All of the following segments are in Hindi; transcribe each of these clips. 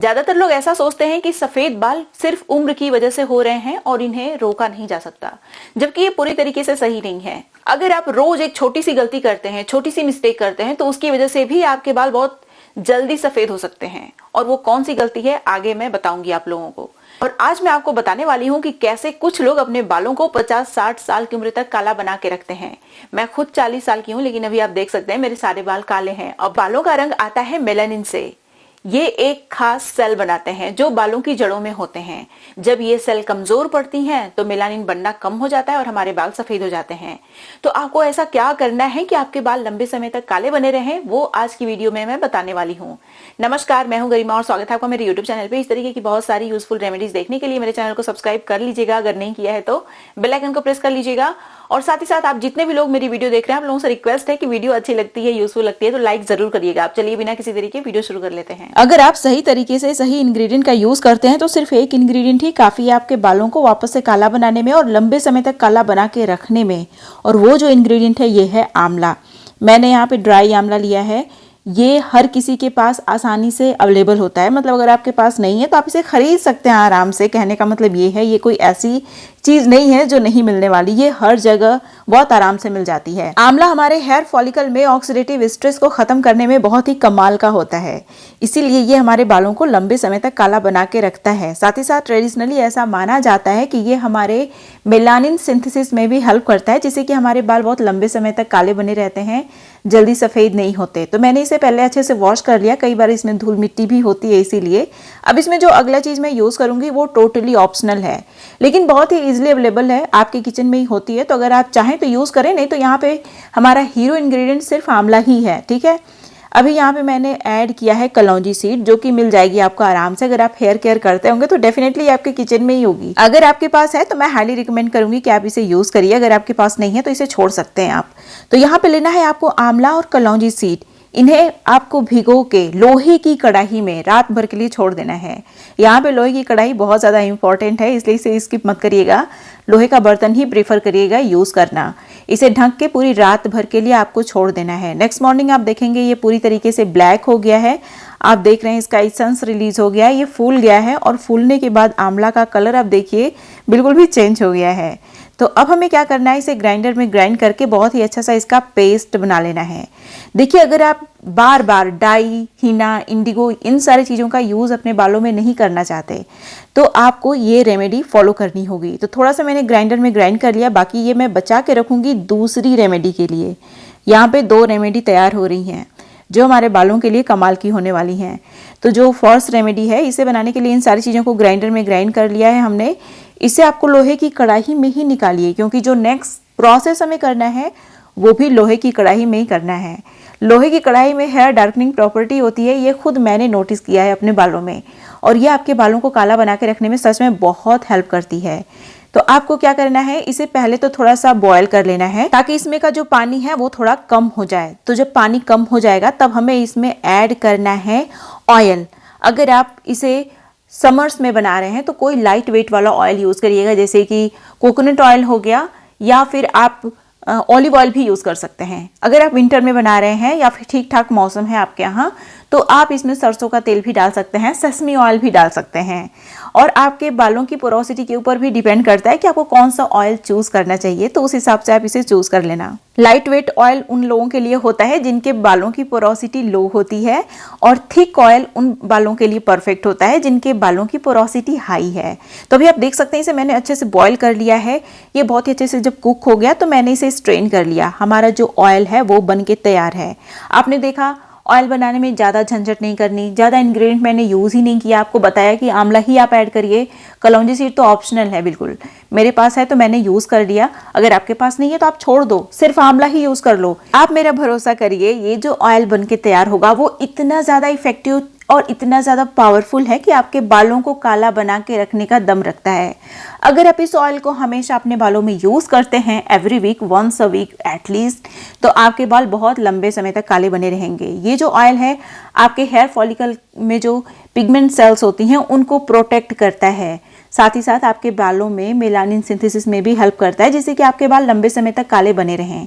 ज्यादातर लोग ऐसा सोचते हैं कि सफेद बाल सिर्फ उम्र की वजह से हो रहे हैं और इन्हें रोका नहीं जा सकता, जबकि ये पूरी तरीके से सही नहीं है। अगर आप रोज एक छोटी सी गलती करते हैं, छोटी सी मिस्टेक करते हैं, तो उसकी वजह से भी आपके बाल बहुत जल्दी सफेद हो सकते हैं। और वो कौन सी गलती है आगे मैं बताऊंगी आप लोगों को। और आज मैं आपको बताने वाली हूँ कि कैसे कुछ लोग अपने बालों को 50-60 साल की उम्र तक काला बना के रखते हैं। मैं खुद 40 साल की हूँ, लेकिन अभी आप देख सकते हैं मेरे सारे बाल काले हैं। और बालों का रंग आता है मेलानिन से। ये एक खास सेल बनाते हैं जो बालों की जड़ों में होते हैं। जब ये सेल कमजोर पड़ती हैं तो मेलानिन बनना कम हो जाता है और हमारे बाल सफेद हो जाते हैं। तो आपको ऐसा क्या करना है कि आपके बाल लंबे समय तक काले बने रहें, वो आज की वीडियो में मैं बताने वाली हूँ। नमस्कार, मैं हूँ गरिमा और स्वागत है आपका मेरे यूट्यूब चैनल पे। इस तरीके की बहुत सारी यूजफुल रेमेडीज देखने के लिए मेरे चैनल को सब्सक्राइब कर लीजिएगा। अगर नहीं किया है तो बेल आइकन को प्रेस कर लीजिएगा। और साथ ही साथ आप जितने भी लोग मेरी वीडियो देख रहे हैं, आप लोगों से रिक्वेस्ट है कि वीडियो अच्छी लगती है, यूजफुल लगती है तो लाइक जरूर करिएगा। आप चलिए बिना किसी तरीके वीडियो शुरू कर लेते हैं। अगर आप सही तरीके से सही इंग्रेडिएंट का यूज करते हैं तो सिर्फ एक इंग्रेडिएंट ही काफी है आपके बालों को वापस से काला बनाने में और लंबे समय तक काला बना के रखने में। और वो जो इंग्रेडिएंट है ये है आंवला। मैंने यहाँ पे ड्राई आंवला लिया है। ये हर किसी के पास आसानी से अवेलेबल होता है, मतलब अगर आपके पास नहीं है तो आप इसे खरीद सकते हैं आराम से। कहने का मतलब ये है, ये कोई ऐसी चीज नहीं है जो नहीं मिलने वाली, ये हर जगह बहुत आराम से मिल जाती है। आंवला हमारे हेयर फॉलिकल में ऑक्सीडेटिव स्ट्रेस को खत्म करने में बहुत ही कमाल का होता है, इसीलिए ये हमारे बालों को लंबे समय तक काला बना के रखता है। साथ ही साथ ट्रेडिशनली ऐसा माना जाता है कि ये हमारे मेलानिन सिंथेसिस में भी हेल्प करता है, जिससे कि हमारे बाल बहुत लंबे समय तक काले बने रहते हैं, जल्दी सफेद नहीं होते। तो मैंने इसे पहले अच्छे से वॉश कर लिया, कई बार इसमें धूल मिट्टी भी होती है इसीलिए। अब इसमें जो अगला चीज मैं यूज करूंगी वो टोटली ऑप्शनल है, लेकिन बहुत ही इजीली अवेलेबल है, आपके किचन में ही होती है। तो अगर आप चाहें तो यूज करें, नहीं तो यहाँ पे हमारा हीरो इंग्रेडिएंट सिर्फ आंवला ही है। ठीक है, अभी यहाँ पे मैंने ऐड किया है कलौंजी सीड, जो कि मिल जाएगी आपको आराम से। अगर आप हेयर केयर करते होंगे तो डेफिनेटली आपके किचन में ही होगी। अगर आपके पास है तो मैं हाईली रिकमेंड करूंगी कि आप इसे यूज करिए। अगर आपके पास नहीं है तो इसे छोड़ सकते हैं आप। तो यहाँ पे लेना है आपको आंवला और कलौंजी सीड। इन्हें आपको भिगो के लोहे की कढ़ाई में रात भर के लिए छोड़ देना है। यहाँ पे लोहे की कढ़ाई बहुत ज़्यादा इंपॉर्टेंट है, इसलिए इसे स्किप मत करिएगा। लोहे का बर्तन ही प्रेफर करिएगा यूज़ करना। इसे ढक के पूरी रात भर के लिए आपको छोड़ देना है। नेक्स्ट मॉर्निंग आप देखेंगे ये पूरी तरीके से ब्लैक हो गया है। आप देख रहे हैं इसका एसेंस रिलीज हो गया है, ये फूल गया है। और फूलने के बाद आंवला का कलर आप देखिए बिल्कुल भी चेंज हो गया है। तो अब हमें क्या करना है, इसे ग्राइंडर में ग्राइंड करके बहुत ही अच्छा सा इसका पेस्ट बना लेना है। देखिए, अगर आप बार बार डाई, हिना, इंडिगो इन सारी चीज़ों का यूज़ अपने बालों में नहीं करना चाहते तो आपको ये रेमेडी फॉलो करनी होगी। तो थोड़ा सा मैंने ग्राइंडर में ग्राइंड कर लिया, बाकी ये मैं बचा के रखूँगी दूसरी रेमेडी के लिए। यहाँ पे 2 रेमेडी तैयार हो रही हैं जो हमारे बालों के लिए कमाल की होने वाली हैं। तो जो फर्स्ट रेमेडी है, इसे बनाने के लिए इन सारी चीज़ों को ग्राइंडर में ग्राइंड कर लिया है हमने। इसे आपको लोहे की कढ़ाई में ही निकालिए, क्योंकि जो नेक्स्ट प्रोसेस हमें करना है वो भी लोहे की कढ़ाई में ही करना है। लोहे की कढ़ाई में हेयर डार्कनिंग प्रॉपर्टी होती है, ये खुद मैंने नोटिस किया है अपने बालों में, और ये आपके बालों को काला बना के रखने में सच में बहुत हेल्प करती है। तो आपको क्या करना है, इसे पहले तो थोड़ा सा बॉयल कर लेना है ताकि इसमें का जो पानी है वो थोड़ा कम हो जाए। तो जब पानी कम हो जाएगा तब हमें इसमें ऐड करना है ऑयल। अगर आप इसे समर्स में बना रहे हैं तो कोई लाइट वेट वाला ऑयल यूज़ करिएगा, जैसे कि कोकोनट ऑयल हो गया, या फिर आप ऑलिव ऑयल भी यूज़ कर सकते हैं। अगर आप विंटर में बना रहे हैं या फिर ठीक ठाक मौसम है आपके यहाँ तो आप इसमें सरसों का तेल भी डाल सकते हैं, सेसमी ऑयल भी डाल सकते हैं। और आपके बालों की पोरोसिटी के ऊपर भी डिपेंड करता है कि आपको कौन सा ऑयल चूज करना चाहिए, तो उस हिसाब से आप इसे चूज कर लेना। लाइट वेट ऑयल उन लोगों के लिए होता है जिनके बालों की पोरोसिटी लो होती है, और थिक ऑयल उन बालों के लिए परफेक्ट होता है जिनके बालों की पोरोसिटी हाई है। तो अभी आप देख सकते हैं इसे मैंने अच्छे से बॉयल कर लिया है। ये बहुत ही अच्छे से जब कुक हो गया तो मैंने इसे स्ट्रेन कर लिया। हमारा जो ऑयल है वो बन के तैयार है। आपने देखा ऑयल बनाने में ज़्यादा झंझट नहीं करनी, ज़्यादा इंग्रेडिएंट मैंने यूज़ ही नहीं किया। आपको बताया कि आंवला ही आप ऐड करिए, कलौंजी सीड तो ऑप्शनल है बिल्कुल। मेरे पास है तो मैंने यूज़ कर लिया, अगर आपके पास नहीं है तो आप छोड़ दो, सिर्फ आंवला ही यूज़ कर लो। आप मेरा भरोसा करिए, ये जो ऑयल बन के तैयार होगा वो इतना ज़्यादा इफेक्टिव और इतना ज़्यादा पावरफुल है कि आपके बालों को काला बना के रखने का दम रखता है। अगर आप इस ऑयल को हमेशा अपने बालों में यूज़ करते हैं, every week, once a week at least, तो आपके बाल बहुत लंबे समय तक काले बने रहेंगे। ये जो ऑयल है आपके हेयर फॉलिकल में जो पिगमेंट सेल्स होती हैं उनको प्रोटेक्ट करता है, साथ ही साथ आपके बालों में मेलानिन सिंथेसिस में भी हेल्प करता है, जिससे कि आपके बाल लंबे समय तक काले बने रहें।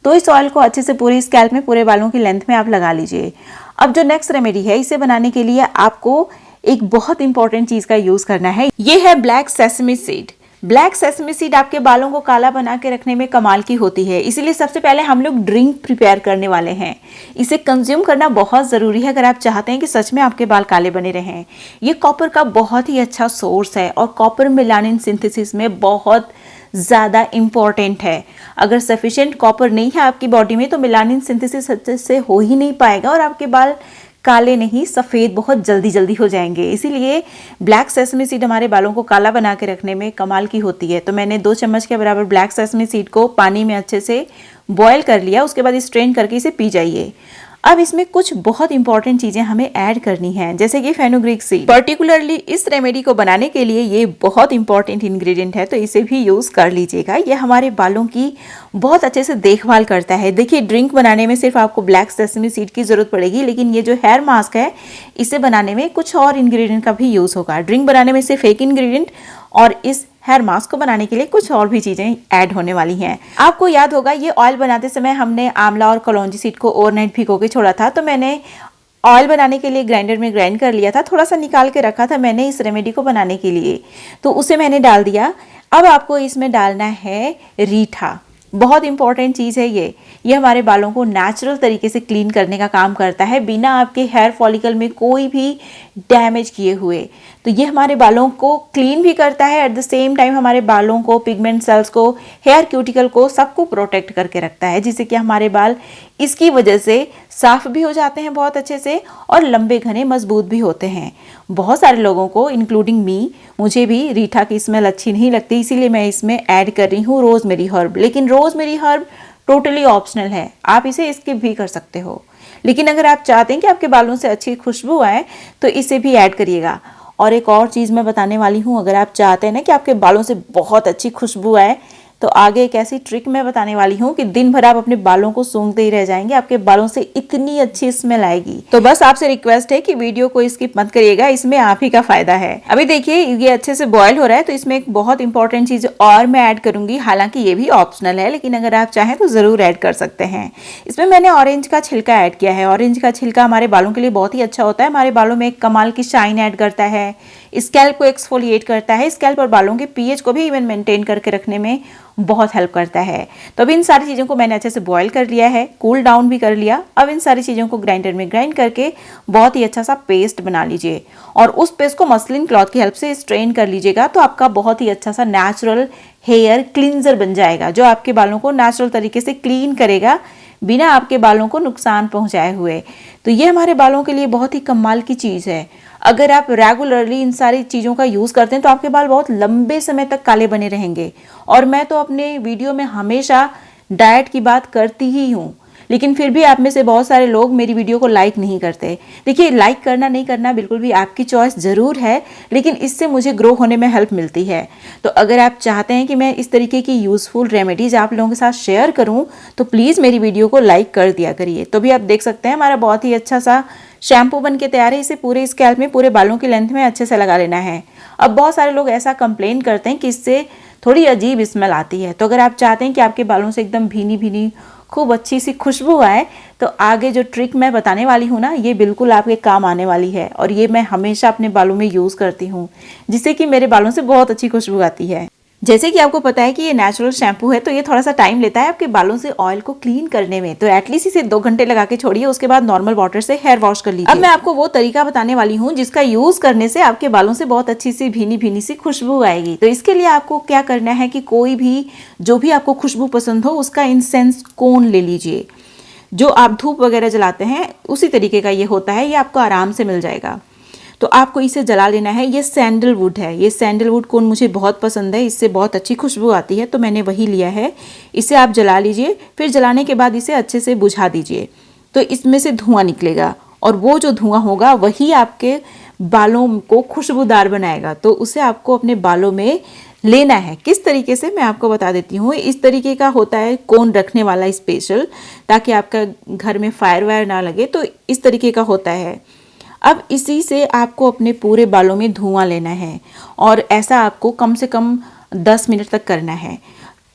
तो इस ऑयल को अच्छे से पूरी स्कैल्प में, पूरे बालों की लेंथ में आप लगा लीजिए। अब जो नेक्स्ट रेमेडी है, इसे बनाने के लिए आपको एक बहुत इंपॉर्टेंट चीज का यूज करना है, ये है black sesame seed. Black sesame seed आपके बालों को काला बना के रखने में कमाल की होती है। इसीलिए सबसे पहले हम लोग ड्रिंक प्रिपेयर करने वाले हैं। इसे कंज्यूम करना बहुत ज़रूरी है अगर आप चाहते हैं कि सच में आपके बाल काले बने रहें। ये कॉपर का बहुत ही अच्छा सोर्स है और कॉपर मेलानिन सिंथेसिस में बहुत ज़्यादा इम्पॉर्टेंट है। अगर सफिशिएंट कॉपर नहीं है आपकी बॉडी में तो मेलानिन सिंथेसिस अच्छे से हो ही नहीं पाएगा और आपके बाल काले नहीं सफ़ेद बहुत जल्दी हो जाएंगे। इसीलिए ब्लैक सेसमी सीड हमारे बालों को काला बना के रखने में कमाल की होती है। तो मैंने 2 चम्मच के बराबर ब्लैक सेसमी सीड को पानी में अच्छे से बॉयल कर लिया, उसके बाद स्ट्रेन करके इसे पी जाइए। अब इसमें कुछ बहुत इंपॉर्टेंट चीजें हमें ऐड करनी है, जैसे कि फेनुग्रीक सीड। पर्टिकुलरली इस रेमेडी को बनाने के लिए ये बहुत इंपॉर्टेंट इंग्रेडिएंट है, तो इसे भी यूज कर लीजिएगा। ये हमारे बालों की बहुत अच्छे से देखभाल करता है। देखिए, ड्रिंक बनाने में सिर्फ आपको ब्लैक सेसमी सीड की जरूरत पड़ेगी, लेकिन ये जो हेयर मास्क है इसे बनाने में कुछ और इंग्रेडिएंट का भी यूज होगा। ड्रिंक बनाने में सिर्फ एक इंग्रेडिएंट और इस हेयर मास्क को बनाने के लिए कुछ और भी चीजें ऐड होने वाली हैं। आपको याद होगा ये ऑयल बनाते समय हमने आंवला और कलौंजी सीड को ओवरनाइट भिगो के छोड़ा था, तो मैंने ऑयल बनाने के लिए ग्राइंडर में ग्राइंड कर लिया था, थोड़ा सा निकाल के रखा था मैंने इस रेमेडी को बनाने के लिए, तो उसे मैंने डाल दिया। अब आपको इसमें डालना है रीठा। बहुत इंपॉर्टेंट चीज़ है ये हमारे बालों को नेचुरल तरीके से क्लीन करने का काम करता है, बिना आपके हेयर फॉलिकल में कोई भी डैमेज किए हुए। तो ये हमारे बालों को क्लीन भी करता है, एट द सेम टाइम हमारे बालों को, पिगमेंट सेल्स को, हेयर क्यूटिकल को, सबको प्रोटेक्ट करके रखता है, जिससे कि हमारे बाल इसकी वजह से साफ भी हो जाते हैं बहुत अच्छे से और लंबे घने मजबूत भी होते हैं। बहुत सारे लोगों को इंक्लूडिंग मी, मुझे भी रीठा की स्मेल अच्छी नहीं लगती, इसीलिए मैं इसमें ऐड कर रही हूँ रोजमेरी हर्ब। लेकिन रोजमेरी हर्ब टोटली ऑप्शनल है, आप इसे स्किप भी कर सकते हो। लेकिन अगर आप चाहते हैं कि आपके बालों से अच्छी खुशबू आए तो इसे भी ऐड करिएगा। और एक और चीज़ मैं बताने वाली हूँ, अगर आप चाहते हैं ना कि आपके बालों से बहुत अच्छी खुशबू आए तो आगे एक ऐसी ट्रिक मैं बताने वाली हूँ कि दिन भर आप अपने बालों को सूंघते ही रह जाएंगे, आपके बालों से इतनी अच्छी स्मेल आएगी। तो बस आपसे रिक्वेस्ट है कि वीडियो को स्किप मत करिएगा, इसमें आप ही का फायदा है। अभी देखिए ये अच्छे से बॉयल हो रहा है, तो इसमें एक बहुत इंपॉर्टेंट चीज और मैं ऐड करूंगी, हालांकि ये भी ऑप्शनल है, लेकिन अगर आप चाहें तो जरूर ऐड कर सकते हैं। इसमें मैंने ऑरेंज का छिलका ऐड किया है। ऑरेंज का छिलका हमारे बालों के लिए बहुत ही अच्छा होता है, हमारे बालों में एक कमाल की शाइन ऐड करता है, स्कैल्प को एक्सफोलिएट करता है, स्कैल्प और बालों के पीएच को भी इवन मेंटेन करके रखने में बहुत हेल्प करता है। तो अब इन सारी चीज़ों को मैंने अच्छे से बॉईल कर लिया है, कूल डाउन भी कर लिया। अब इन सारी चीज़ों को ग्राइंडर में ग्राइंड करके बहुत ही अच्छा सा पेस्ट बना लीजिए और उस पेस्ट को मसलिन क्लॉथ की हेल्प से स्ट्रेन कर लीजिएगा, तो आपका बहुत ही अच्छा सा नेचुरल हेयर क्लींजर बन जाएगा, जो आपके बालों को नेचुरल तरीके से क्लीन करेगा बिना आपके बालों को नुकसान पहुंचाए हुए। तो ये हमारे बालों के लिए बहुत ही कमाल की चीज़ है। अगर आप रेगुलरली इन सारी चीज़ों का यूज़ करते हैं तो आपके बाल बहुत लंबे समय तक काले बने रहेंगे। और मैं तो अपने वीडियो में हमेशा डाइट की बात करती ही हूँ, लेकिन फिर भी आप में से बहुत सारे लोग मेरी वीडियो को लाइक नहीं करते। देखिए, लाइक करना नहीं करना बिल्कुल भी आपकी चॉइस ज़रूर है, लेकिन इससे मुझे ग्रो होने में हेल्प मिलती है। तो अगर आप चाहते हैं कि मैं इस तरीके की यूज़फुल रेमेडीज़ आप लोगों के साथ शेयर करूं तो प्लीज़ मेरी वीडियो को लाइक कर दिया करिए। तो भी आप देख सकते हैं हमारा बहुत ही अच्छा सा शैम्पू बन के तैयार है। इसे पूरे स्कैल्प में, पूरे बालों की लेंथ में अच्छे से लगा लेना है। अब बहुत सारे लोग ऐसा कंप्लेन करते हैं कि इससे थोड़ी अजीब स्मेल आती है, तो अगर आप चाहते हैं कि आपके बालों से एकदम भीनी भीनी खूब अच्छी सी खुशबू आए तो आगे जो ट्रिक मैं बताने वाली हूँ ना, ये बिल्कुल आपके काम आने वाली है और ये मैं हमेशा अपने बालों में यूज़ करती हूँ, जिससे कि मेरे बालों से बहुत अच्छी खुशबू आती है। जैसे कि आपको पता है कि ये नेचुरल शैम्पू है, तो ये थोड़ा सा टाइम लेता है आपके बालों से ऑयल को क्लीन करने में, तो एटलीस्ट इसे 2 घंटे लगा के छोड़िए, उसके बाद नॉर्मल वाटर से हेयर वॉश कर लीजिए। अब मैं आपको वो तरीका बताने वाली हूँ जिसका यूज करने से आपके बालों से बहुत अच्छी सी भीनी भीनी सी खुशबू आएगी। तो इसके लिए आपको क्या करना है कि कोई भी जो भी आपको खुशबू पसंद हो उसका इंसेंस कोन ले लीजिए। जो आप धूप वगैरह जलाते हैं उसी तरीके का ये होता है, ये आपको आराम से मिल जाएगा। तो आपको इसे जला लेना है। ये सैंडलवुड है, ये सैंडलवुड कोन मुझे बहुत पसंद है, इससे बहुत अच्छी खुशबू आती है, तो मैंने वही लिया है। इसे आप जला लीजिए, फिर जलाने के बाद इसे अच्छे से बुझा दीजिए, तो इसमें से धुआं निकलेगा और वो जो धुआं होगा वही आपके बालों को खुशबूदार बनाएगा। तो उसे आपको अपने बालों में लेना है। किस तरीके से मैं आपको बता देती हूँ। इस तरीके का होता है कोन रखने वाला स्पेशल, ताकि आपका घर में फायर वायर ना लगे, तो इस तरीके का होता है। अब इसी से आपको अपने पूरे बालों में धुआं लेना है और ऐसा आपको कम से कम 10 मिनट तक करना है।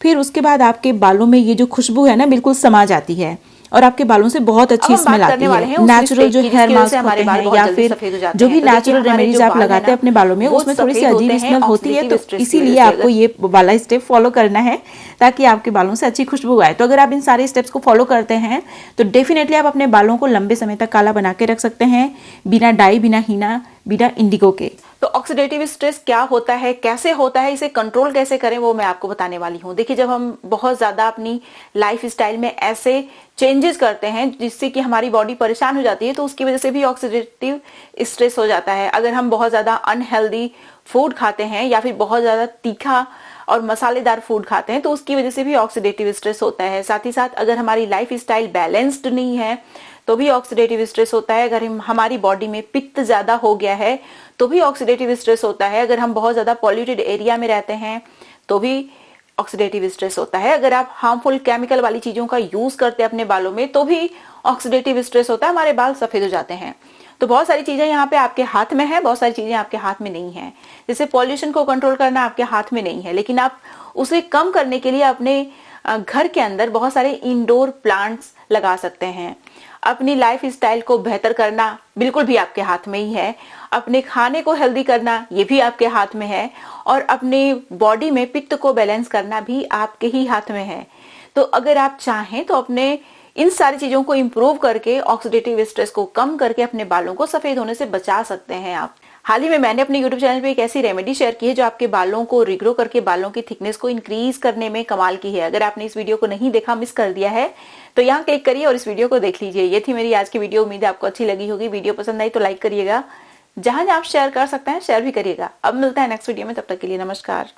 फिर उसके बाद आपके बालों में ये जो खुशबू है ना बिल्कुल समा जाती है और आपके बालों से बहुत अच्छी स्मेल आती है। नेचुरल जो हेयर मास्क होते हैं या फिर जो भी नेचुरल रेमेडीज आप लगाते हैं अपने बालों में, उसमें थोड़ी सी अजीब स्मेल होती है, तो इसीलिए आपको ये वाला स्टेप फॉलो करना है ताकि आपके बालों से अच्छी खुशबू आए। तो अगर आप इन सारे स्टेप्स को फॉलो करते हैं तो डेफिनेटली आप अपने बालों को लंबे समय तक काला बना के रख सकते हैं, बिना डाई, बिना हीना, बिना इंडिगो के। तो ऑक्सीडेटिव स्ट्रेस क्या होता है, कैसे होता है, इसे कंट्रोल कैसे करें, वो मैं आपको बताने वाली हूँ। देखिए, जब हम बहुत ज्यादा अपनी लाइफ स्टाइल में ऐसे चेंजेस करते हैं जिससे कि हमारी बॉडी परेशान हो जाती है, तो उसकी वजह से भी ऑक्सीडेटिव स्ट्रेस हो जाता है। अगर हम बहुत ज्यादा अनहेल्दी फूड खाते हैं या फिर बहुत ज्यादा तीखा और मसालेदार फूड खाते हैं, तो उसकी वजह से भी ऑक्सीडेटिव स्ट्रेस होता है। साथ ही साथ अगर हमारी लाइफ स्टाइल बैलेंस्ड नहीं है तो भी ऑक्सीडेटिव स्ट्रेस होता है। अगर हमारी बॉडी में पित्त ज्यादा हो गया है तो भी ऑक्सीडेटिव स्ट्रेस होता है। अगर हम बहुत ज्यादा पॉल्यूटेड एरिया में रहते हैं तो भी ऑक्सीडेटिव स्ट्रेस होता है। अगर आप हार्मफुल केमिकल वाली चीजों का यूज करते हैं अपने बालों में तो भी ऑक्सीडेटिव स्ट्रेस होता है, हमारे बाल सफेद हो जाते हैं। तो बहुत सारी चीजें यहाँ पे आपके हाथ में है, बहुत सारी चीजें आपके हाथ में नहीं है। जैसे पॉल्यूशन को कंट्रोल करना आपके हाथ में नहीं है, लेकिन आप उसे कम करने के लिए अपने घर के अंदर बहुत सारे इंडोर प्लांट्स लगा सकते हैं। अपनी लाइफ स्टाइल को बेहतर करना बिल्कुल भी आपके हाथ में ही है। अपने खाने को हेल्दी करना ये भी आपके हाथ में है, और अपने बॉडी में पित्त को बैलेंस करना भी आपके ही हाथ में है। तो अगर आप चाहें तो अपने इन सारी चीजों को इंप्रूव करके ऑक्सीडेटिव स्ट्रेस को कम करके अपने बालों को सफेद होने से बचा सकते हैं आप। हाल ही में मैंने अपने YouTube चैनल पे एक ऐसी रेमेडी शेयर की है जो आपके बालों को रिग्रो करके बालों की थिकनेस को इंक्रीज करने में कमाल की है। अगर आपने इस वीडियो को नहीं देखा, मिस कर दिया है, तो यहाँ क्लिक करिए और इस वीडियो को देख लीजिए। ये थी मेरी आज की वीडियो, उम्मीद है आपको अच्छी लगी होगी। वीडियो पसंद आई तो लाइक करिएगा, जहां आप शेयर कर सकते हैं शेयर भी करिएगा। अब मिलता है नेक्स्ट वीडियो में, तब तक के लिए नमस्कार।